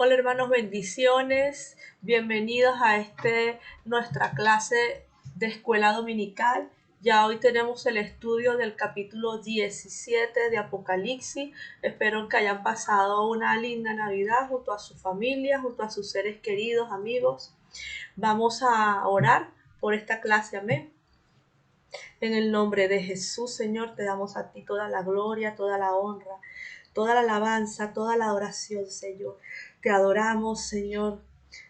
Hola hermanos, bendiciones. Bienvenidos a nuestra clase de escuela dominical. Ya hoy tenemos el estudio del capítulo 17 de Apocalipsis. Espero que hayan pasado una linda Navidad junto a su familia, junto a sus seres queridos, amigos. Vamos a orar por esta clase, amén. En el nombre de Jesús, Señor, te damos a ti toda la gloria, toda la honra, toda la alabanza, toda la adoración, Señor. Te adoramos, Señor.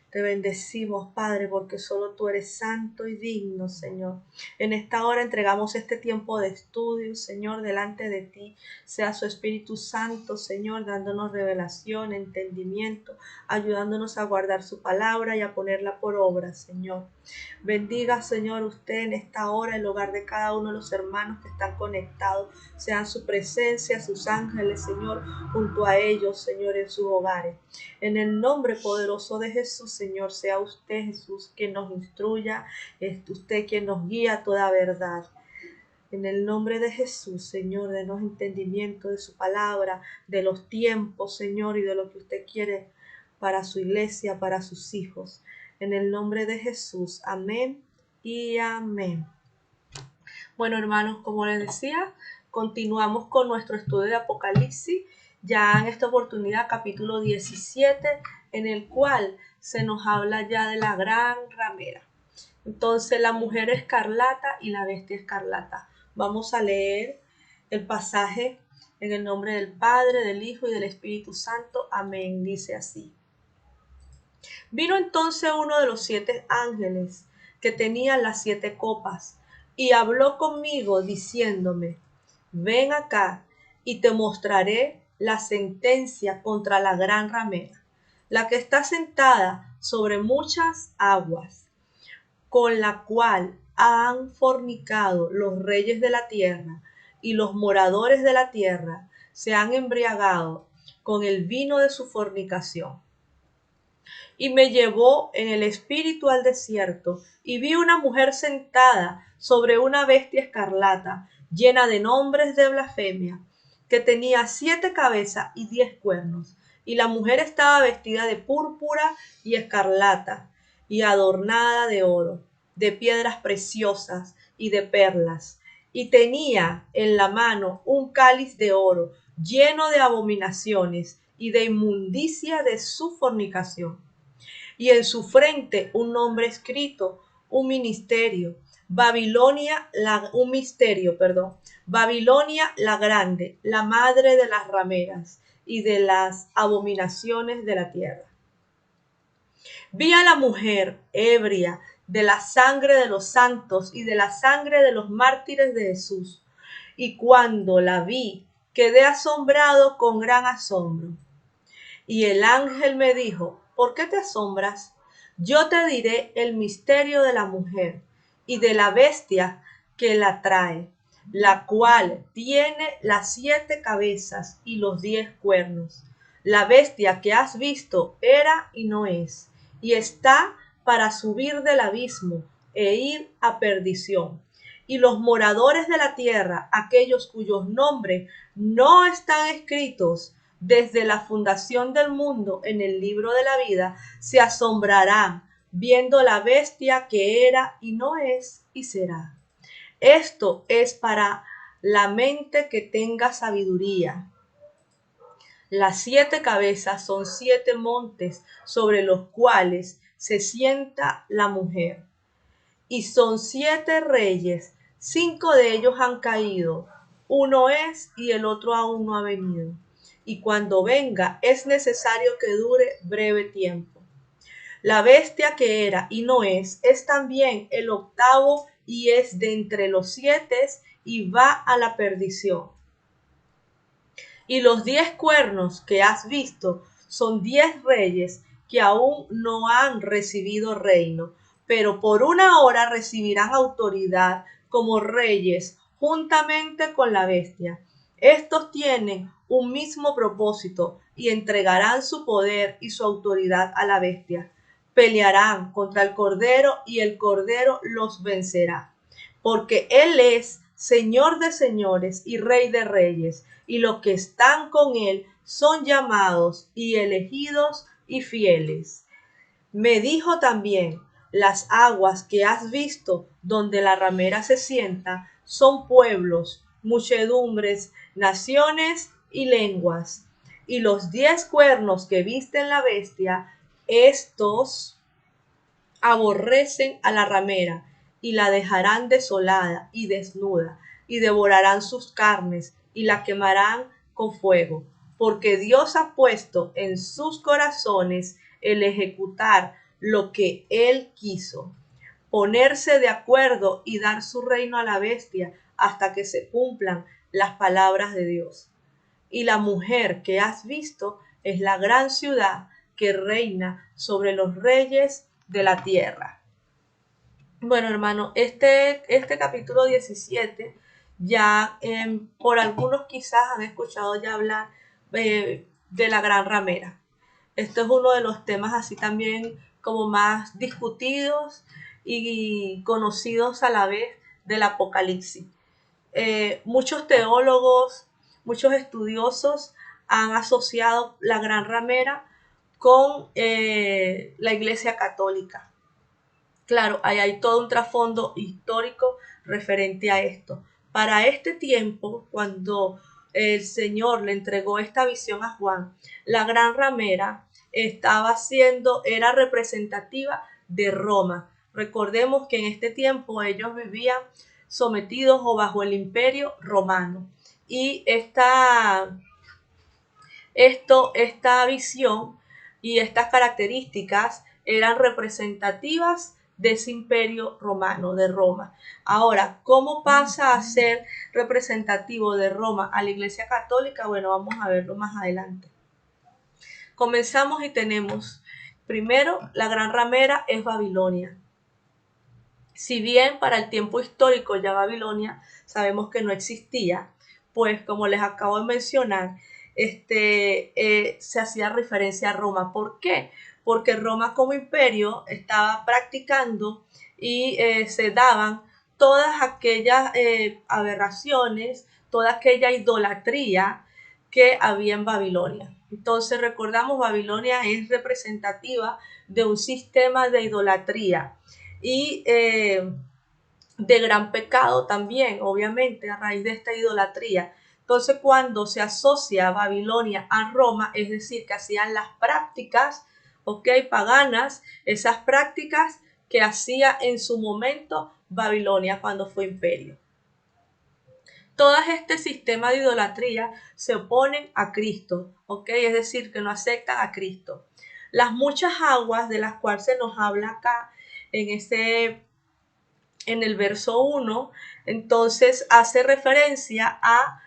Te bendecimos, Padre, porque solo tú eres santo y digno, Señor. En esta hora entregamos este tiempo de estudio, Señor, delante de ti. Sea su Espíritu Santo, Señor, dándonos revelación, entendimiento, ayudándonos a guardar su palabra y a ponerla por obra, Señor. Bendiga, Señor, usted en esta hora el hogar de cada uno de los hermanos que están conectados. Sean su presencia, sus ángeles, Señor, junto a ellos, Señor, en sus hogares. En el nombre poderoso de Jesús, Señor, sea usted, Jesús, quien nos instruya, es usted quien nos guía a toda verdad. En el nombre de Jesús, Señor, denos entendimiento de su palabra, de los tiempos, Señor, y de lo que usted quiere para su iglesia, para sus hijos. En el nombre de Jesús, amén y amén. Bueno, hermanos, como les decía, continuamos con nuestro estudio de Apocalipsis, ya en esta oportunidad capítulo 17, en el cual se nos habla ya de la gran ramera. Entonces, la mujer escarlata y la bestia escarlata. Vamos a leer el pasaje en el nombre del Padre, del Hijo y del Espíritu Santo. Amén. Dice así. Vino entonces uno de los 7 ángeles que tenían las 7 copas y habló conmigo diciéndome: ven acá y te mostraré la sentencia contra la gran ramera, la que está sentada sobre muchas aguas, con la cual han fornicado los reyes de la tierra, y los moradores de la tierra se han embriagado con el vino de su fornicación. Y me llevó en el espíritu al desierto, y vi una mujer sentada sobre una bestia escarlata, llena de nombres de blasfemia, que tenía 7 cabezas y 10 cuernos. Y la mujer estaba vestida de púrpura y escarlata, y adornada de oro, de piedras preciosas y de perlas. Y tenía en la mano un cáliz de oro, lleno de abominaciones y de inmundicia de su fornicación. Y en su frente un nombre escrito, un misterio, Babilonia la grande, la madre de las rameras y de las abominaciones de la tierra. Vi a la mujer ebria de la sangre de los santos y de la sangre de los mártires de Jesús. Y cuando la vi, quedé asombrado con gran asombro. Y el ángel me dijo: ¿por qué te asombras? Yo te diré el misterio de la mujer y de la bestia que la trae, la cual tiene las 7 cabezas y los 10 cuernos. La bestia que has visto era y no es, y está para subir del abismo e ir a perdición. Y los moradores de la tierra, aquellos cuyos nombres no están escritos desde la fundación del mundo en el libro de la vida, se asombrarán viendo la bestia que era y no es y será. Esto es para la mente que tenga sabiduría. Las 7 cabezas son 7 montes sobre los cuales se sienta la mujer. Y son 7 reyes, 5 de ellos han caído, uno es y el otro aún no ha venido. Y cuando venga es necesario que dure breve tiempo. La bestia que era y no es también el octavo y es de entre los 7 y va a la perdición. Y los 10 cuernos que has visto son 10 reyes que aún no han recibido reino, pero por una hora recibirán autoridad como reyes juntamente con la bestia. Estos tienen un mismo propósito y entregarán su poder y su autoridad a la bestia. Pelearán contra el Cordero y el Cordero los vencerá, porque Él es Señor de señores y Rey de reyes, y los que están con Él son llamados y elegidos y fieles. Me dijo también, las aguas que has visto donde la ramera se sienta son pueblos, muchedumbres, naciones y lenguas. Y los 10 cuernos que viste en la bestia, estos aborrecen a la ramera y la dejarán desolada y desnuda, y devorarán sus carnes y la quemarán con fuego, porque Dios ha puesto en sus corazones el ejecutar lo que Él quiso, ponerse de acuerdo y dar su reino a la bestia hasta que se cumplan las palabras de Dios. Y la mujer que has visto es la gran ciudad que reina sobre los reyes de la tierra. Bueno, hermano, este capítulo 17, ya por algunos quizás han escuchado ya hablar de la gran ramera. Este es uno de los temas así también como más discutidos y conocidos a la vez del Apocalipsis. Muchos teólogos, muchos estudiosos han asociado la gran ramera con la Iglesia Católica. Claro, ahí hay todo un trasfondo histórico referente a esto. Para este tiempo, cuando el Señor le entregó esta visión a Juan, la gran ramera era representativa de Roma. Recordemos que en este tiempo ellos vivían sometidos o bajo el imperio romano. Y esta visión y estas características eran representativas de ese imperio romano, de Roma. Ahora, ¿cómo pasa a ser representativo de Roma a la Iglesia Católica? Bueno, vamos a verlo más adelante. Comenzamos y tenemos, primero, la gran ramera es Babilonia. Si bien para el tiempo histórico ya Babilonia sabemos que no existía, pues como les acabo de mencionar, se hacía referencia a Roma. ¿Por qué? Porque Roma como imperio estaba practicando y se daban todas aquellas aberraciones, toda aquella idolatría que había en Babilonia. Entonces recordamos, Babilonia es representativa de un sistema de idolatría y de gran pecado también, obviamente, a raíz de esta idolatría. Entonces, cuando se asocia Babilonia a Roma, es decir, que hacían las prácticas, paganas, esas prácticas que hacía en su momento Babilonia cuando fue imperio. Todo este sistema de idolatría se oponen a Cristo, es decir, que no aceptan a Cristo. Las muchas aguas de las cuales se nos habla acá en el verso 1, entonces hace referencia a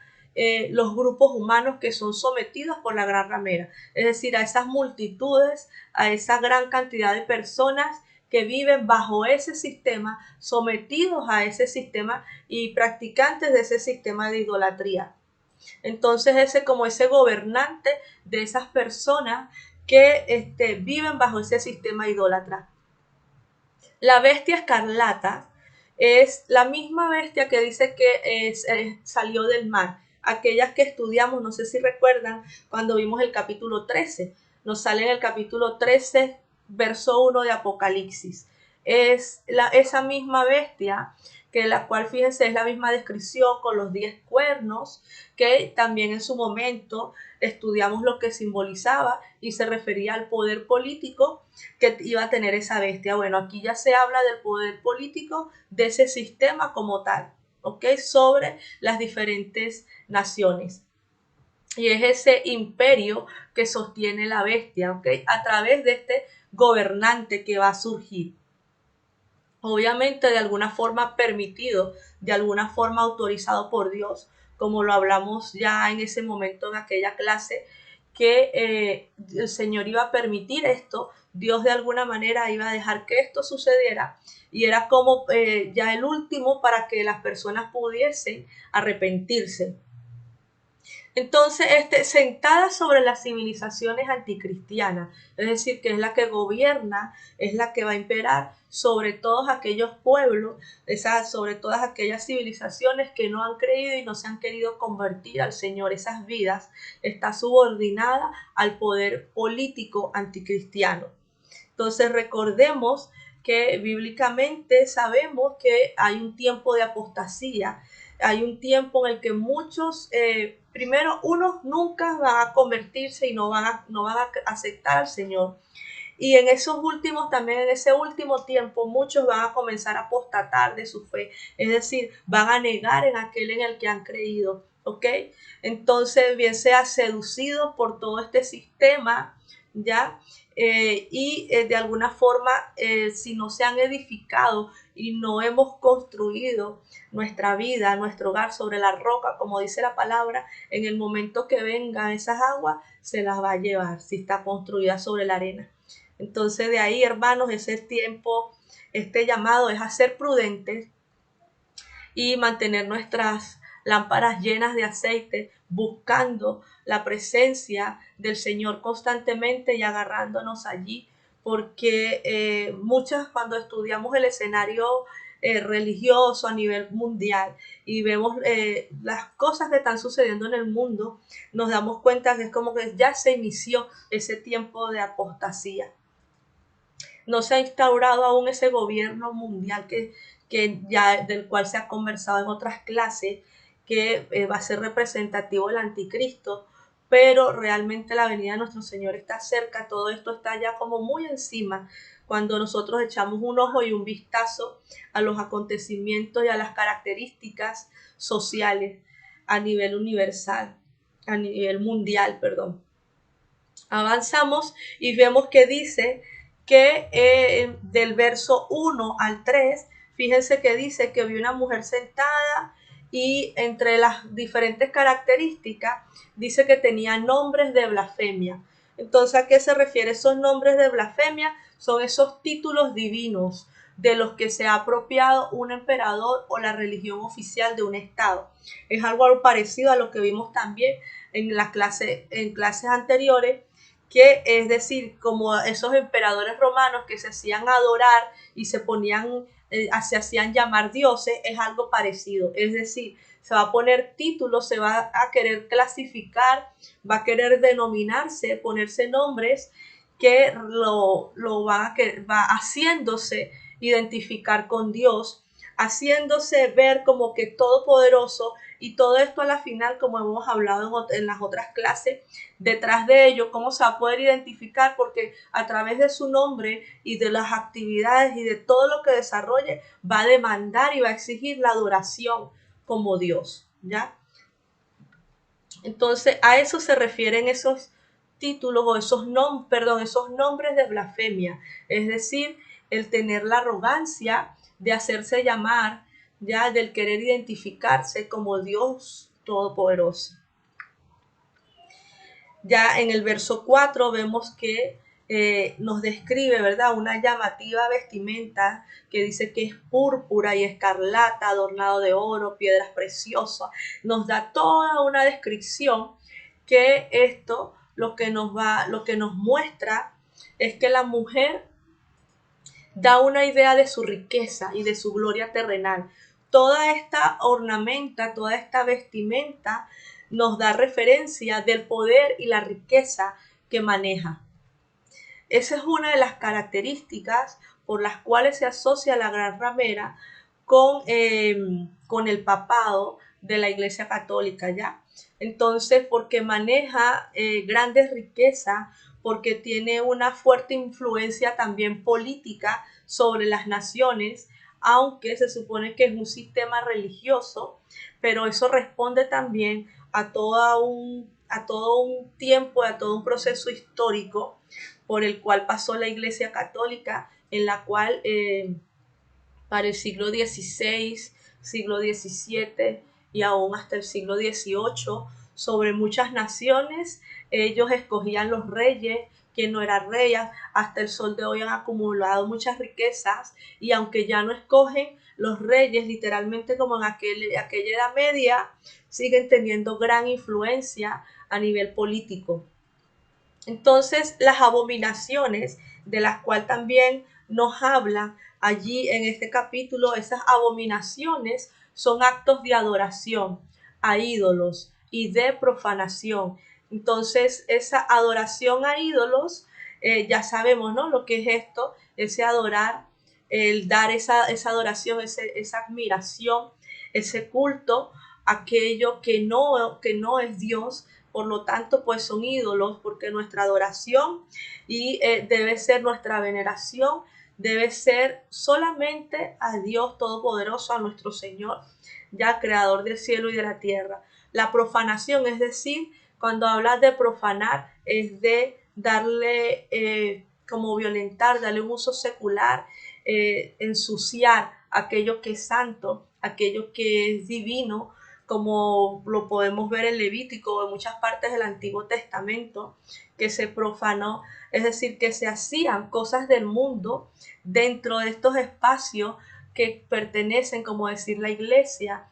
los grupos humanos que son sometidos por la gran ramera, es decir, a esas multitudes, a esa gran cantidad de personas que viven bajo ese sistema, sometidos a ese sistema y practicantes de ese sistema de idolatría. Entonces ese gobernante de esas personas que viven bajo ese sistema idólatra. La bestia escarlata es la misma bestia que dice que salió del mar. Aquellas que estudiamos, no sé si recuerdan, cuando vimos el capítulo 13. Nos sale en el capítulo 13, verso 1 de Apocalipsis. Es esa misma bestia, que la cual, fíjense, es la misma descripción con los 10 cuernos, que también en su momento estudiamos lo que simbolizaba y se refería al poder político que iba a tener esa bestia. Bueno, aquí ya se habla del poder político de ese sistema como tal, sobre las diferentes naciones. Y es ese imperio que sostiene la bestia, a través de este gobernante que va a surgir. Obviamente de alguna forma permitido, de alguna forma autorizado por Dios, como lo hablamos ya en ese momento en aquella clase, que el Señor iba a permitir esto, Dios de alguna manera iba a dejar que esto sucediera y era como ya el último para que las personas pudiesen arrepentirse. Entonces, sentada sobre las civilizaciones anticristianas, es decir, que es la que gobierna, es la que va a imperar sobre todos aquellos pueblos, sobre todas aquellas civilizaciones que no han creído y no se han querido convertir al Señor. Esas vidas está subordinada al poder político anticristiano. Entonces, recordemos que bíblicamente sabemos que hay un tiempo de apostasía, hay un tiempo en el que muchos, primero, unos nunca van a convertirse y no van a aceptar al Señor. Y en esos últimos, también en ese último tiempo, muchos van a comenzar a apostatar de su fe, es decir, van a negar en aquel en el que han creído, ¿ok? Entonces, bien sea seducidos por todo este sistema, ¿ya? De alguna forma, si no se han edificado y no hemos construido nuestra vida, nuestro hogar sobre la roca, como dice la palabra, en el momento que vengan esas aguas, se las va a llevar si está construida sobre la arena. Entonces de ahí, hermanos, ese tiempo, este llamado es a ser prudentes y mantener nuestras lámparas llenas de aceite, buscando la presencia del Señor constantemente y agarrándonos allí, porque muchas cuando estudiamos el escenario religioso a nivel mundial y vemos las cosas que están sucediendo en el mundo, nos damos cuenta que es como que ya se inició ese tiempo de apostasía. No se ha instaurado aún ese gobierno mundial que ya del cual se ha conversado en otras clases, que va a ser representativo del anticristo, pero realmente la venida de nuestro Señor está cerca, todo esto está ya como muy encima cuando nosotros echamos un ojo y un vistazo a los acontecimientos y a las características sociales a nivel universal, a nivel mundial, perdón. Avanzamos y vemos que dice que del verso 1 al 3, fíjense que dice que vio una mujer sentada y entre las diferentes características dice que tenía nombres de blasfemia. Entonces, ¿a qué se refiere esos nombres de blasfemia? Son esos títulos divinos de los que se ha apropiado un emperador o la religión oficial de un estado. Es algo parecido a lo que vimos también en clases anteriores, que es decir, como esos emperadores romanos que se hacían adorar y se hacían llamar dioses, es algo parecido. Es decir, se va a poner títulos, se va a querer clasificar, va a querer denominarse, ponerse nombres que va haciéndose identificar con Dios, haciéndose ver como que todopoderoso, y todo esto a la final, como hemos hablado en las otras clases, detrás de ello, cómo se va a poder identificar, porque a través de su nombre y de las actividades y de todo lo que desarrolle, va a demandar y va a exigir la adoración como Dios, ¿ya? Entonces, a eso se refieren esos títulos o esos nombres de blasfemia, es decir, el tener la arrogancia de hacerse llamar, ya del querer identificarse como Dios Todopoderoso. Ya en el verso 4 vemos que nos describe, ¿verdad?, una llamativa vestimenta que dice que es púrpura y escarlata, adornado de oro, piedras preciosas. Nos da toda una descripción que esto lo que nos muestra es que la mujer da una idea de su riqueza y de su gloria terrenal. Toda esta ornamenta, toda esta vestimenta nos da referencia del poder y la riqueza que maneja. Esa es una de las características por las cuales se asocia la Gran Ramera con el papado de la Iglesia Católica, ¿ya? Entonces, porque maneja grandes riquezas, porque tiene una fuerte influencia también política sobre las naciones, aunque se supone que es un sistema religioso, pero eso responde también a todo un tiempo, a todo un proceso histórico por el cual pasó la Iglesia Católica, en la cual para el siglo XVI, siglo XVII y aún hasta el siglo XVIII sobre muchas naciones. Ellos escogían los reyes, quien no era rey. Hasta el sol de hoy han acumulado muchas riquezas, y aunque ya no escogen, los reyes, literalmente como en aquella Edad Media, siguen teniendo gran influencia a nivel político. Entonces, las abominaciones, de las cuales también nos habla allí en este capítulo, esas abominaciones son actos de adoración a ídolos y de profanación. Entonces, esa adoración a ídolos, ya sabemos, ¿no?, lo que es esto, ese adorar, el dar esa adoración, esa admiración, ese culto, aquello que no es Dios. Por lo tanto, pues son ídolos, porque nuestra adoración y debe ser nuestra veneración, debe ser solamente a Dios Todopoderoso, a nuestro Señor, ya creador del cielo y de la tierra. La profanación, es decir, cuando hablas de profanar, es de darle, como violentar, darle un uso secular, ensuciar aquello que es santo, aquello que es divino, como lo podemos ver en Levítico o en muchas partes del Antiguo Testamento, que se profanó, es decir, que se hacían cosas del mundo dentro de estos espacios que pertenecen, como decir la iglesia,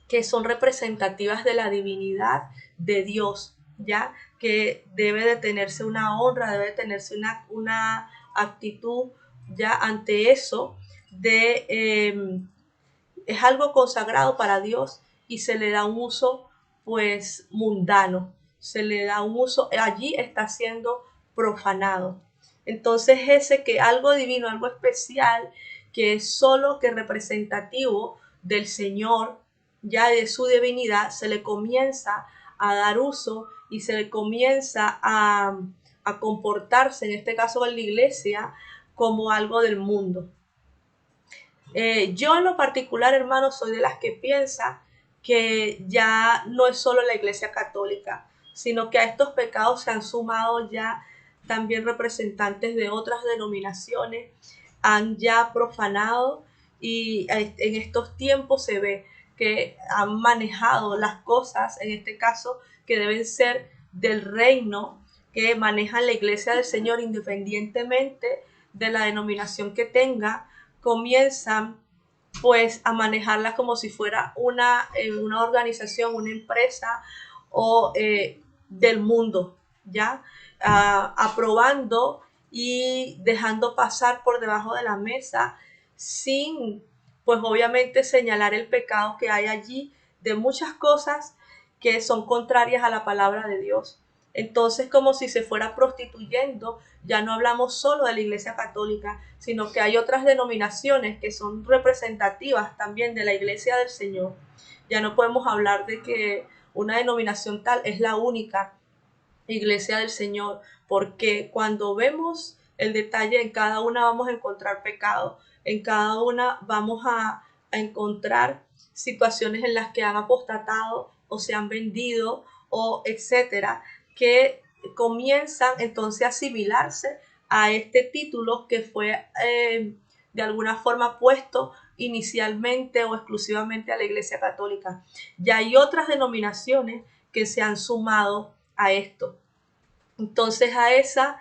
que son representativas de la divinidad de Dios, ¿ya? Que debe de tenerse una honra, debe de tenerse una actitud ya ante eso es algo consagrado para Dios, y se le da un uso pues mundano, se le da un uso, allí está siendo profanado. Entonces ese que algo divino, algo especial, que es solo que representativo del Señor, ya de su divinidad, se le comienza a dar uso y se le comienza a comportarse, en este caso en la iglesia, como algo del mundo. Yo en lo particular, hermano, soy de las que piensa que ya no es solo la Iglesia Católica, sino que a estos pecados se han sumado ya también representantes de otras denominaciones, han ya profanado, y en estos tiempos se ve que han manejado las cosas, en este caso, que deben ser del reino, que manejan la Iglesia del Señor independientemente de la denominación que tenga, comienzan pues a manejarla como si fuera una organización, una empresa o del mundo, ¿ya? Aprobando y dejando pasar por debajo de la mesa, sin pues obviamente señalar el pecado que hay allí de muchas cosas que son contrarias a la palabra de Dios. Entonces, como si se fuera prostituyendo, ya no hablamos solo de la Iglesia Católica, sino que hay otras denominaciones que son representativas también de la Iglesia del Señor. Ya no podemos hablar de que una denominación tal es la única Iglesia del Señor, porque cuando vemos el detalle, en cada una vamos a encontrar pecado, en cada una vamos a encontrar situaciones en las que han apostatado o se han vendido o etcétera, que comienzan entonces a asimilarse a este título que fue de alguna forma puesto inicialmente o exclusivamente a la Iglesia Católica. Ya hay otras denominaciones que se han sumado a esto. Entonces a eso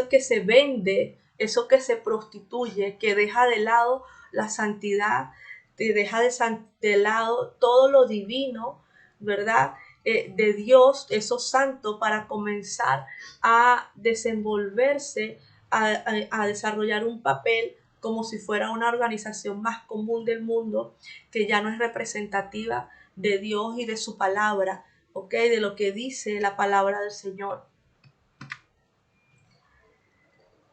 que se vende, eso que se prostituye, que deja de lado la santidad, que deja de lado todo lo divino, ¿verdad? De Dios, eso santo, para comenzar a desenvolverse, a desarrollar un papel como si fuera una organización más común del mundo, que ya no es representativa de Dios y de su palabra, ¿ok? De lo que dice la palabra del Señor.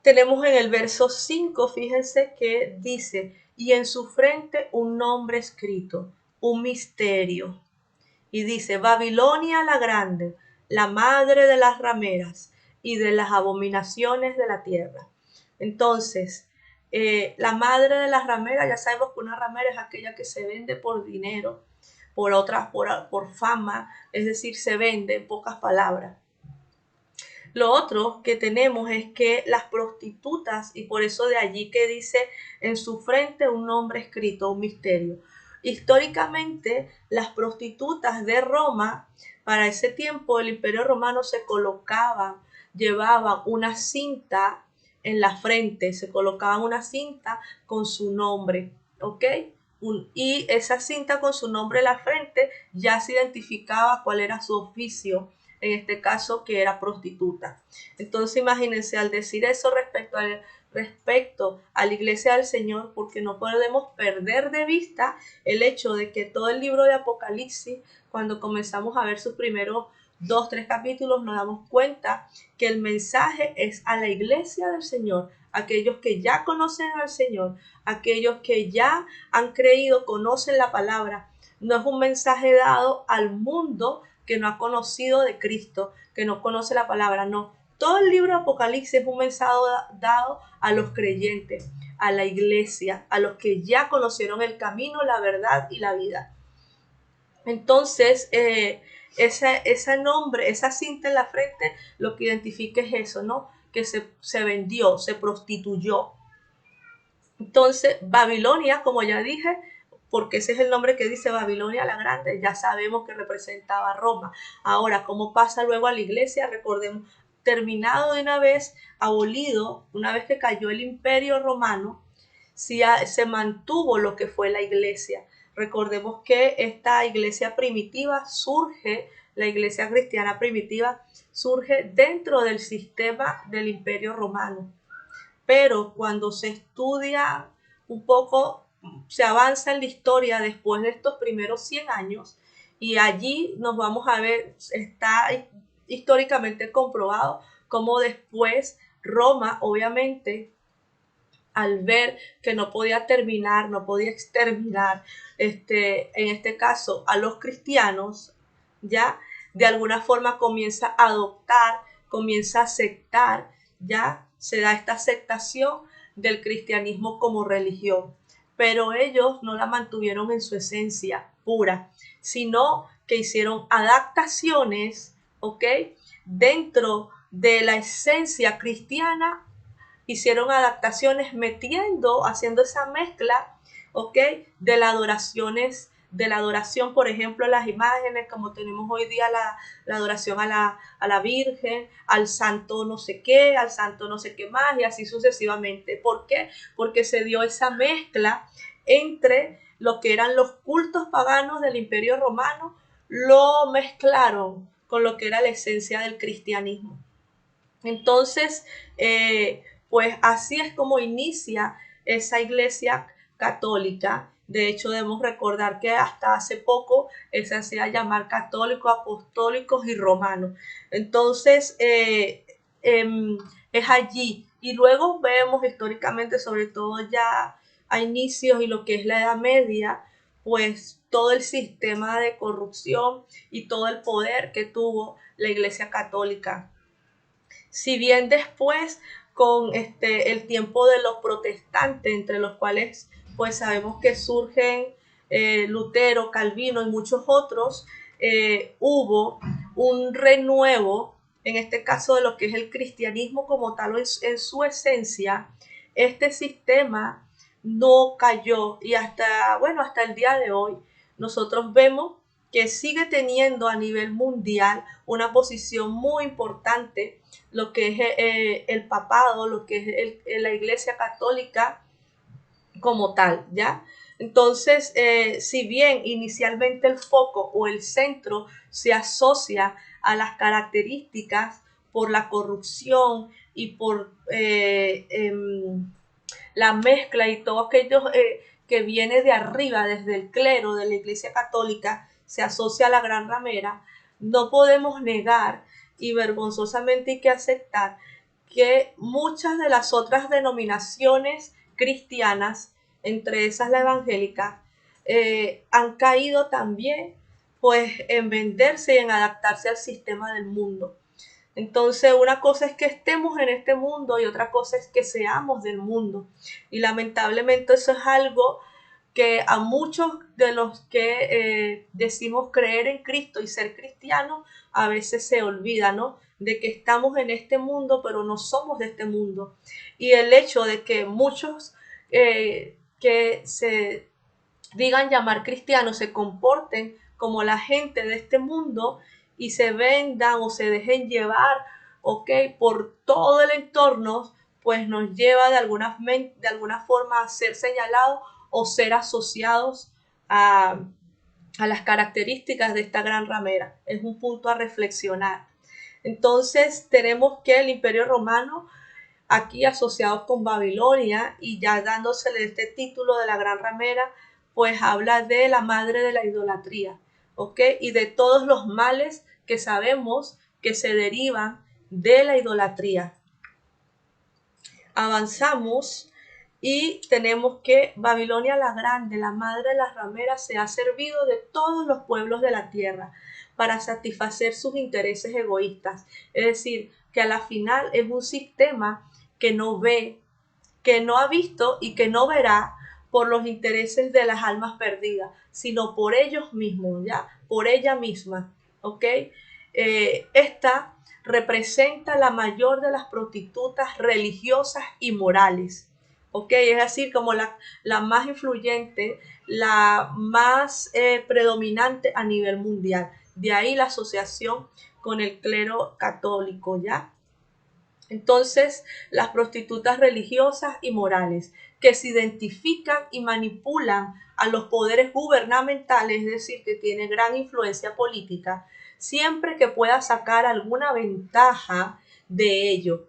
Tenemos en el verso 5, fíjense que dice, y en su frente un nombre escrito, un misterio. Y dice, Babilonia la grande, la madre de las rameras y de las abominaciones de la tierra. Entonces, la madre de las rameras, ya sabemos que una ramera es aquella que se vende por dinero, por fama, es decir, se vende, en pocas palabras. Lo otro que tenemos es que las prostitutas, y por eso de allí que dice en su frente un nombre escrito, un misterio. Históricamente, las prostitutas de Roma, para ese tiempo el Imperio Romano se colocaban, llevaban una cinta en la frente, se colocaban una cinta con su nombre, ¿ok? Y esa cinta con su nombre en la frente ya se identificaba cuál era su oficio, en este caso que era prostituta. Entonces imagínense, al decir eso respecto a la iglesia del Señor, porque no podemos perder de vista el hecho de que todo el libro de Apocalipsis, cuando comenzamos a ver sus primeros 2-3 capítulos, nos damos cuenta que el mensaje es a la iglesia del Señor, aquellos que ya conocen al Señor, aquellos que ya han creído, conocen la palabra. No es un mensaje dado al mundo que no ha conocido de Cristo, que no conoce la palabra, no. Todo el libro de Apocalipsis es un mensaje dado a los creyentes, a la iglesia, a los que ya conocieron el camino, la verdad y la vida. Entonces, ese nombre, esa cinta en la frente, lo que identifica es eso, ¿no? Que se vendió, se prostituyó. Entonces, Babilonia, como ya dije, porque ese es el nombre que dice Babilonia la Grande, ya sabemos que representaba a Roma. Ahora, ¿cómo pasa luego a la iglesia? Recordemos, terminado de una vez, abolido, una vez que cayó el Imperio Romano, se mantuvo lo que fue la iglesia. Recordemos que esta iglesia primitiva surge, la iglesia cristiana primitiva surge dentro del sistema del Imperio Romano. Pero cuando se estudia un poco, se avanza en la historia después de estos primeros 100 años y allí nos vamos a ver, está históricamente comprobado cómo después Roma, obviamente, al ver que no podía terminar, no podía exterminar, en este caso, a los cristianos, ya de alguna forma comienza a adoptar, comienza a aceptar, ya se da esta aceptación del cristianismo como religión. Pero ellos no la mantuvieron en su esencia pura, sino que hicieron adaptaciones, ¿ok? Dentro de la esencia cristiana hicieron adaptacionciones haciendo esa mezcla, ¿ok? De las adoraciones, de la adoración, por ejemplo, las imágenes, como tenemos hoy día la adoración a la Virgen, al santo no sé qué, al santo no sé qué más, y así sucesivamente. ¿Por qué? Porque se dio esa mezcla entre lo que eran los cultos paganos del Imperio Romano, lo mezclaron con lo que era la esencia del cristianismo. Entonces, pues así es como inicia esa iglesia católica. De hecho, debemos recordar que hasta hace poco se hacía llamar católicos, apostólicos y romanos. Entonces, es allí. Y luego vemos históricamente, sobre todo ya a inicios y lo que es la Edad Media, pues todo el sistema de corrupción y todo el poder que tuvo la iglesia católica. Si bien después con el tiempo de los protestantes, entre los cuales pues sabemos que surgen Lutero, Calvino y muchos otros, hubo un renuevo, en este caso de lo que es el cristianismo como tal en su esencia. Este sistema no cayó y hasta el día de hoy nosotros vemos que sigue teniendo a nivel mundial una posición muy importante lo que es el papado, lo que es la iglesia católica como tal, ¿ya? Entonces, si bien inicialmente el foco o el centro se asocia a las características por la corrupción y por la mezcla y todo aquello que viene de arriba, desde el clero de la iglesia católica, se asocia a la gran ramera, no podemos negar y vergonzosamente hay que aceptar que muchas de las otras denominaciones cristianas, entre esas la evangélica, han caído también pues en venderse y en adaptarse al sistema del mundo. Entonces, una cosa es que estemos en este mundo y otra cosa es que seamos del mundo. Y lamentablemente eso es algo que a muchos de los que decimos creer en Cristo y ser cristianos, a veces se olvida, ¿no? De que estamos en este mundo, pero no somos de este mundo. Y el hecho de que muchos que digan llamar cristianos se comporten como la gente de este mundo y se vendan o se dejen llevar, ¿ok?, por todo el entorno, pues nos lleva de alguna forma a ser señalados o ser asociados a las características de esta gran ramera. Es un punto a reflexionar. Entonces tenemos que el Imperio Romano, aquí asociado con Babilonia y ya dándosele este título de la gran ramera, pues habla de la madre de la idolatría, ¿ok? Y de todos los males que sabemos que se derivan de la idolatría. Avanzamos y tenemos que Babilonia la Grande, la madre de las rameras, se ha servido de todos los pueblos de la tierra para satisfacer sus intereses egoístas. Es decir, que a la final es un sistema que no ve, que no ha visto y que no verá por los intereses de las almas perdidas, sino por ellos mismos, ¿ya? Por ella misma, ¿ok? Esta representa la mayor de las prostitutas religiosas y morales, ¿ok? Es decir, como la más influyente, la más predominante a nivel mundial. De ahí la asociación con el clero católico, ¿ya? Entonces, las prostitutas religiosas y morales que se identifican y manipulan a los poderes gubernamentales, es decir, que tienen gran influencia política, siempre que pueda sacar alguna ventaja de ello,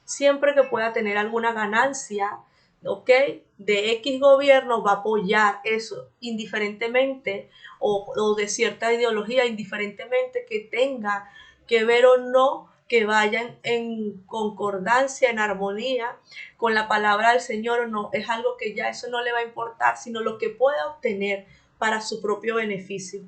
siempre que pueda tener alguna ganancia, ¿ok?, de X gobierno, va a apoyar eso indiferentemente o de cierta ideología, indiferentemente que tenga que ver o no que vayan en concordancia, en armonía con la palabra del Señor o no. Es algo que ya eso no le va a importar, sino lo que pueda obtener para su propio beneficio.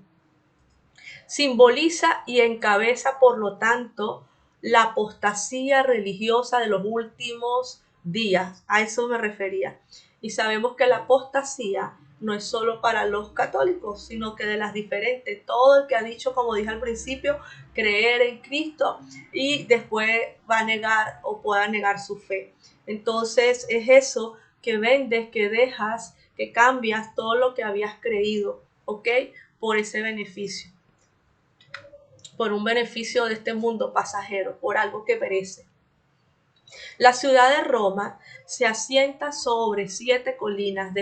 Simboliza y encabeza, por lo tanto, la apostasía religiosa de los últimos días. A eso me refería. Y sabemos que la apostasía no es solo para los católicos, sino que de las diferentes. Todo el que ha dicho, como dije al principio, creer en Cristo y después va a negar o pueda negar su fe. Entonces es eso, que vendes, que dejas, que cambias todo lo que habías creído, ¿ok?, por ese beneficio, por un beneficio de este mundo pasajero, por algo que perece. La ciudad de Roma se asienta sobre 7 colinas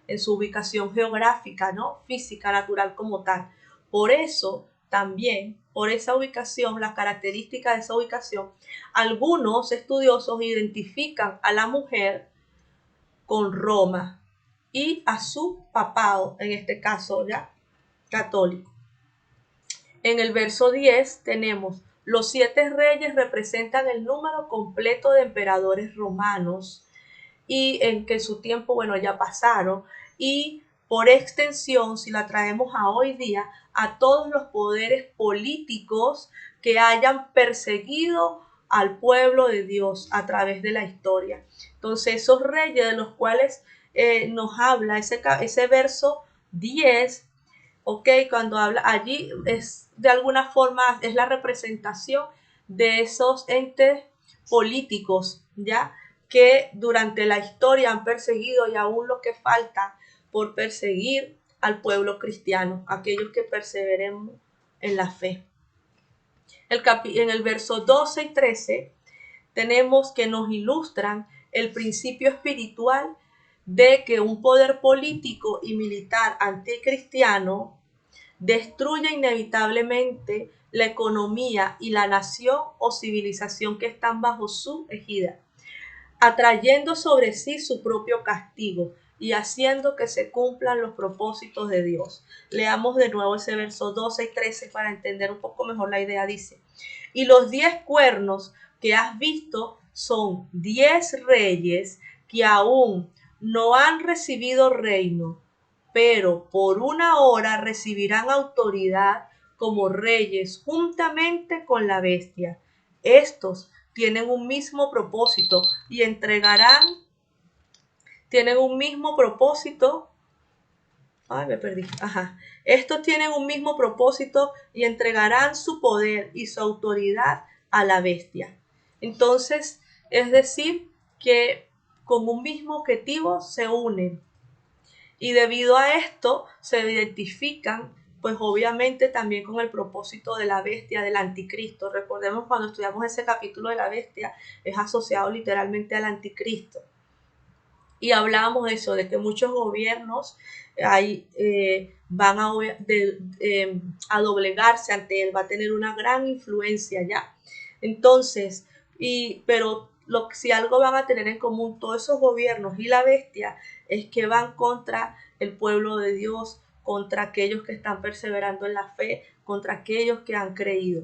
en su ubicación geográfica, ¿no?, física, natural como tal. Por eso también, por esa ubicación, las características de esa ubicación, algunos estudiosos identifican a la mujer con Roma y a su papado, en este caso ya católico. En el verso 10 tenemos: los 7 reyes representan el número completo de emperadores romanos y en que su tiempo, bueno, ya pasaron, y por extensión, si la traemos a hoy día, a todos los poderes políticos que hayan perseguido al pueblo de Dios a través de la historia. Entonces, esos reyes de los cuales nos habla ese verso 10, ¿ok?, cuando habla allí, es de alguna forma es la representación de esos entes políticos, ¿ya?, que durante la historia han perseguido y aún lo que falta por perseguir al pueblo cristiano, aquellos que perseveremos en la fe. En el verso 12 y 13 tenemos que nos ilustran el principio espiritual de que un poder político y militar anticristiano destruye inevitablemente la economía y la nación o civilización que están bajo su égida, atrayendo sobre sí su propio castigo y haciendo que se cumplan los propósitos de Dios. Leamos de nuevo ese verso 12 y 13 para entender un poco mejor la idea. Dice: y los 10 cuernos que has visto son 10 reyes que aún no han recibido reino, pero por una hora recibirán autoridad como reyes juntamente con la bestia. Estos tienen un mismo propósito y tienen un mismo propósito. Estos tienen un mismo propósito y entregarán su poder y su autoridad a la bestia. Entonces, es decir, que con un mismo objetivo se unen. Y debido a esto se identifican pues obviamente también con el propósito de la bestia, del anticristo. Recordemos cuando estudiamos ese capítulo de la bestia, es asociado literalmente al anticristo. Y hablábamos de eso, de que muchos gobiernos van a doblegarse ante él, va a tener una gran influencia ya. Entonces, pero si algo van a tener en común todos esos gobiernos y la bestia, es que van contra el pueblo de Dios, contra aquellos que están perseverando en la fe, contra aquellos que han creído.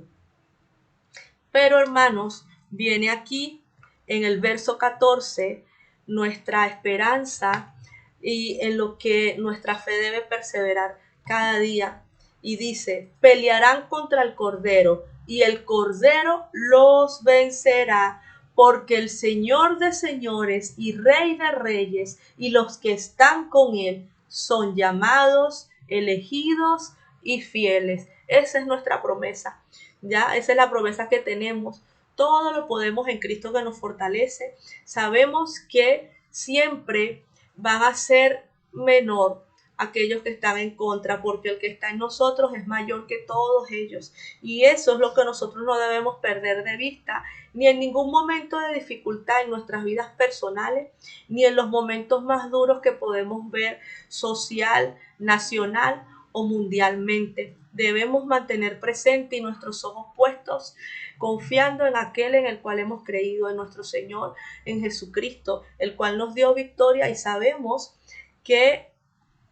Pero hermanos, viene aquí en el verso 14 nuestra esperanza y en lo que nuestra fe debe perseverar cada día. Y dice, pelearán contra el Cordero y el Cordero los vencerá, porque el Señor de señores y Rey de reyes y los que están con él son llamados, elegidos y fieles. Esa es nuestra promesa. Ya, esa es la promesa que tenemos. Todo lo podemos en Cristo que nos fortalece. Sabemos que siempre van a ser menor aquellos que están en contra, porque el que está en nosotros es mayor que todos ellos. Y eso es lo que nosotros no debemos perder de vista, ni en ningún momento de dificultad en nuestras vidas personales, ni en los momentos más duros que podemos ver social, nacional o mundialmente. Debemos mantener presente y nuestros ojos puestos, confiando en aquel en el cual hemos creído, en nuestro Señor, en Jesucristo, el cual nos dio victoria y sabemos que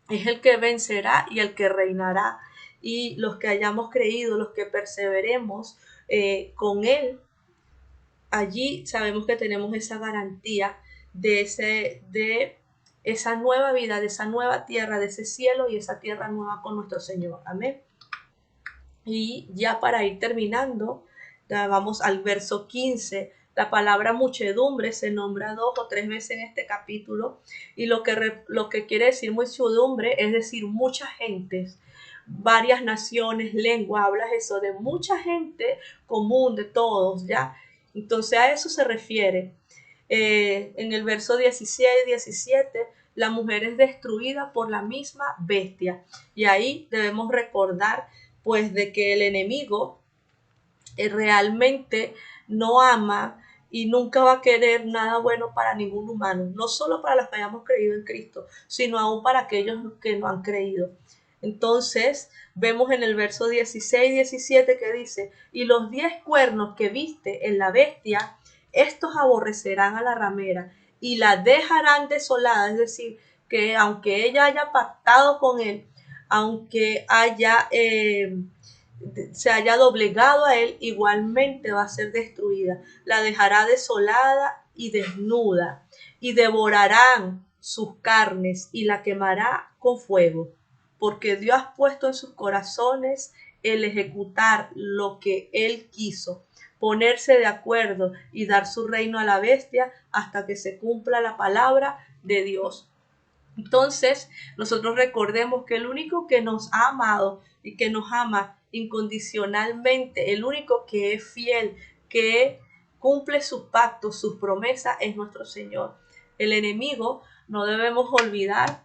es el que vencerá y el que reinará. Y los que hayamos creído, los que perseveremos con Él, allí sabemos que tenemos esa garantía de esa nueva vida, de esa nueva tierra, de ese cielo y esa tierra nueva con nuestro Señor. Amén. Y ya para ir terminando, vamos al verso 15. La palabra muchedumbre se nombra 2 o 3 veces en este capítulo, y lo que quiere decir muchedumbre es decir muchas gentes, varias naciones, lenguas, hablas eso de mucha gente común, de todos, ¿ya? Entonces a eso se refiere. En el verso 16 y 17, la mujer es destruida por la misma bestia. Y ahí debemos recordar pues de que el enemigo realmente no ama y nunca va a querer nada bueno para ningún humano, no solo para los que hayamos creído en Cristo, sino aún para aquellos que no han creído. Entonces, vemos en el verso 16 y 17 que dice, y los 10 cuernos que viste en la bestia, estos aborrecerán a la ramera y la dejarán desolada, es decir, que aunque ella haya pactado con él, aunque se haya doblegado a él, igualmente va a ser destruida. La dejará desolada y desnuda, y devorarán sus carnes y la quemará con fuego, porque Dios ha puesto en sus corazones el ejecutar lo que él quiso, ponerse de acuerdo y dar su reino a la bestia hasta que se cumpla la palabra de Dios. Entonces, nosotros recordemos que el único que nos ha amado y que nos ama incondicionalmente, el único que es fiel, que cumple sus pactos, sus promesas, es nuestro Señor. El enemigo, no debemos olvidar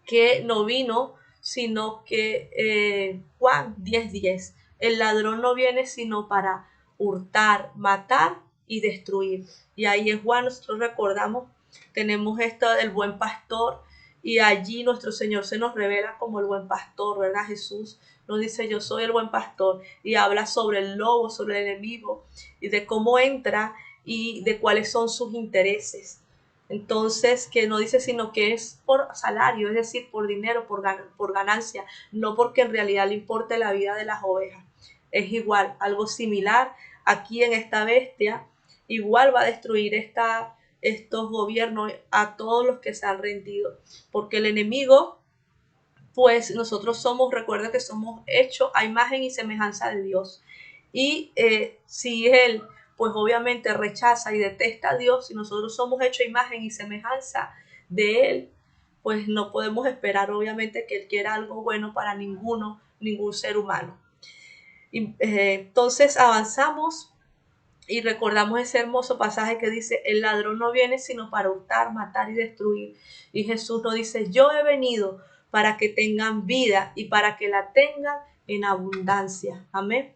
que no vino, sino que Juan 10:10, el ladrón no viene sino para hurtar, matar y destruir. Y ahí en Juan nosotros recordamos, tenemos esto del buen pastor, y allí nuestro Señor se nos revela como el buen pastor, ¿verdad? Jesús nos dice, yo soy el buen pastor, y habla sobre el lobo, sobre el enemigo, y de cómo entra y de cuáles son sus intereses. Entonces, que no dice sino que es por salario, es decir, por dinero, por ganancia, no porque en realidad le importe la vida de las ovejas. Es igual, algo similar aquí en esta bestia, igual va a destruir estos gobiernos a todos los que se han rendido, porque el enemigo, pues nosotros somos, recuerda que somos hechos a imagen y semejanza de Dios. Y si él, pues obviamente rechaza y detesta a Dios, si nosotros somos hechos a imagen y semejanza de él, pues no podemos esperar obviamente que él quiera algo bueno para ningún ser humano. Y, entonces avanzamos Y recordamos ese hermoso pasaje que dice, el ladrón no viene sino para hurtar, matar y destruir. Y Jesús nos dice, yo he venido para que tengan vida y para que la tengan en abundancia. Amén.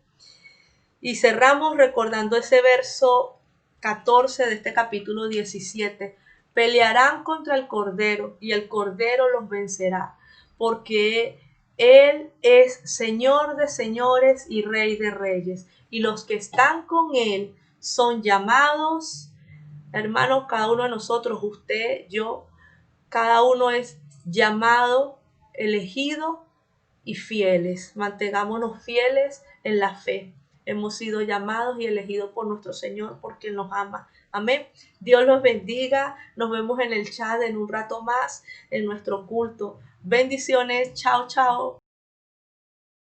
Y cerramos recordando ese verso 14 de este capítulo 17. Pelearán contra el Cordero y el Cordero los vencerá, porque Él es Señor de señores y Rey de reyes. Y los que están con Él son llamados, hermanos, cada uno de nosotros, usted, yo, cada uno es llamado, elegido y fieles. Mantengámonos fieles en la fe. Hemos sido llamados y elegidos por nuestro Señor porque nos ama. Amén. Dios los bendiga. Nos vemos en el chat en un rato más en nuestro culto. Bendiciones. Chao, chao.